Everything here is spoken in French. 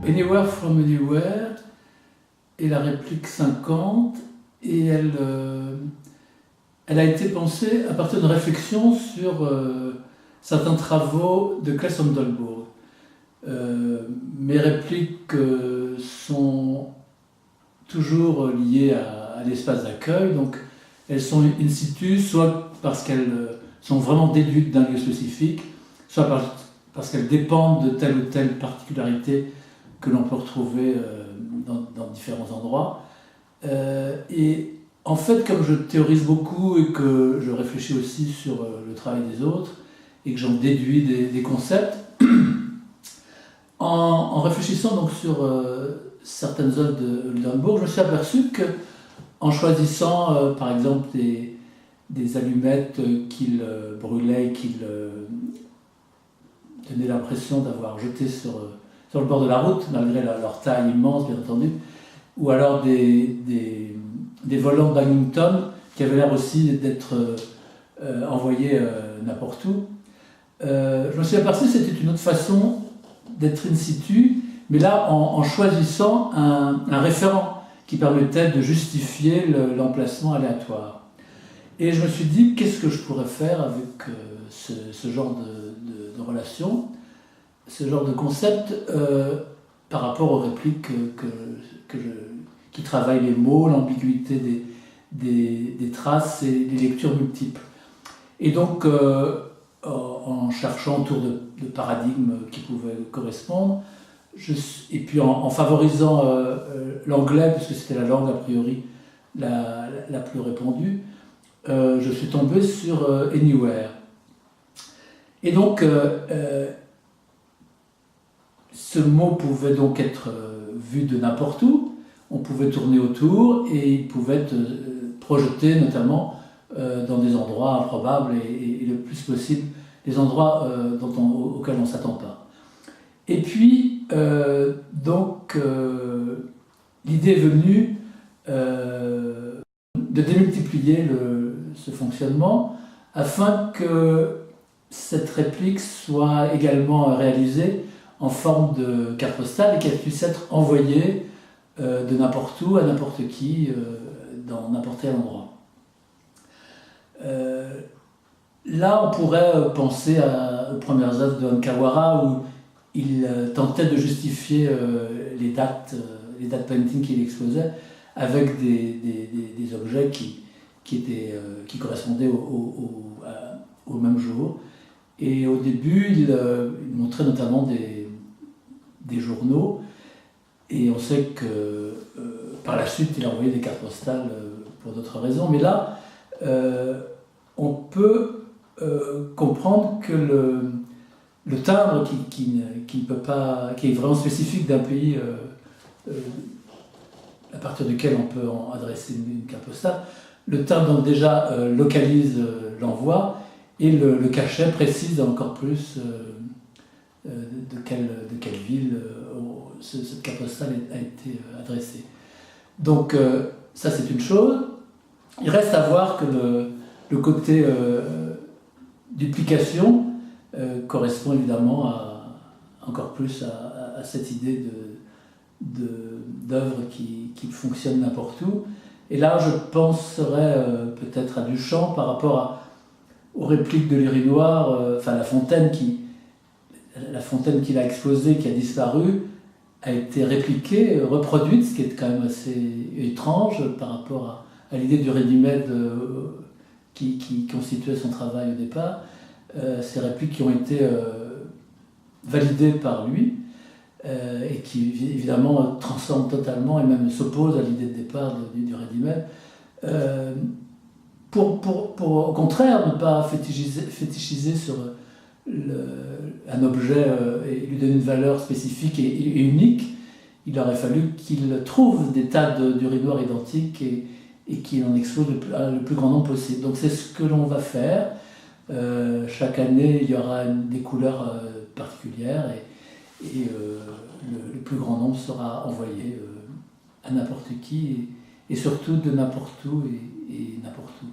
Anywhere from Anywhere est la réplique 50 et elle a été pensée à partir de réflexions sur certains travaux de Claes Sonderburg. Mes répliques sont toujours liées à l'espace d'accueil, donc elles sont in situ, soit parce qu'elles sont vraiment déduites d'un lieu spécifique, soit parce qu'elles dépendent de telle ou telle particularité que l'on peut retrouver dans différents endroits. Et en fait, comme je théorise beaucoup et que je réfléchis aussi sur le travail des autres et que j'en déduis des concepts, en réfléchissant donc sur certaines œuvres de Lunenburg, je me suis aperçu qu'en choisissant par exemple des allumettes qu'il brûlait et qu'il donnait l'impression d'avoir jetées sur le bord de la route, malgré leur taille immense bien entendu, ou alors des volants Bennington qui avaient l'air aussi d'être envoyés n'importe où. Je me suis aperçu que c'était une autre façon d'être in situ, mais là en choisissant un référent qui permettait de justifier l'emplacement aléatoire. Et je me suis dit, qu'est-ce que je pourrais faire avec ce genre de relation, ce genre de concept par rapport aux répliques qui travaillent les mots, l'ambiguïté des traces et les lectures multiples. Et donc, en cherchant autour de paradigmes qui pouvaient correspondre, et puis en favorisant l'anglais, puisque c'était la langue a priori la plus répandue, je suis tombé sur Anywhere. Et donc, ce mot pouvait donc être vu de n'importe où, on pouvait tourner autour et il pouvait être projeté notamment dans des endroits improbables et le plus possible des endroits auxquels on ne s'attend pas. Et puis, l'idée est venue de démultiplier ce fonctionnement afin que cette réplique soit également réalisée en forme de carte postale et qu'elle puisse être envoyée de n'importe où à n'importe qui dans n'importe quel endroit. Là, on pourrait penser aux premières œuvres de Onkawara où il tentait de justifier les dates painting qu'il exposait avec des objets qui correspondaient au même jour. Et au début, il montrait notamment des journaux. Et on sait que par la suite, il a envoyé des cartes postales pour d'autres raisons. Mais là, on peut comprendre que le timbre qui ne peut pas, qui est vraiment spécifique d'un pays à partir duquel on peut adresser une carte postale, le timbre donc déjà localise l'envoi et le cachet précise encore plus de quelle ville cette carte postale a été adressée. Donc ça c'est une chose. Il reste à voir que le côté duplication correspond évidemment encore plus à cette idée d'œuvre qui fonctionne n'importe où. Et là, je penserais peut-être à Duchamp par rapport aux répliques de l'urinoir, la fontaine qu'il a exposée, qui a disparu, a été répliquée, reproduite, ce qui est quand même assez étrange par rapport à l'idée du ready-made qui constituait son travail au départ. Ces répliques qui ont été validées par lui et qui évidemment transforment totalement et même s'opposent à l'idée de départ du ready-made. Pour au contraire ne pas fétichiser sur un objet et lui donner une valeur spécifique et unique, il aurait fallu qu'il trouve des tas d'urinoirs identiques et qu'il en expose le plus grand nombre possible. Donc c'est ce que l'on va faire. Chaque année, il y aura des couleurs particulières et le plus grand nombre sera envoyé à n'importe qui et surtout de n'importe où et n'importe où.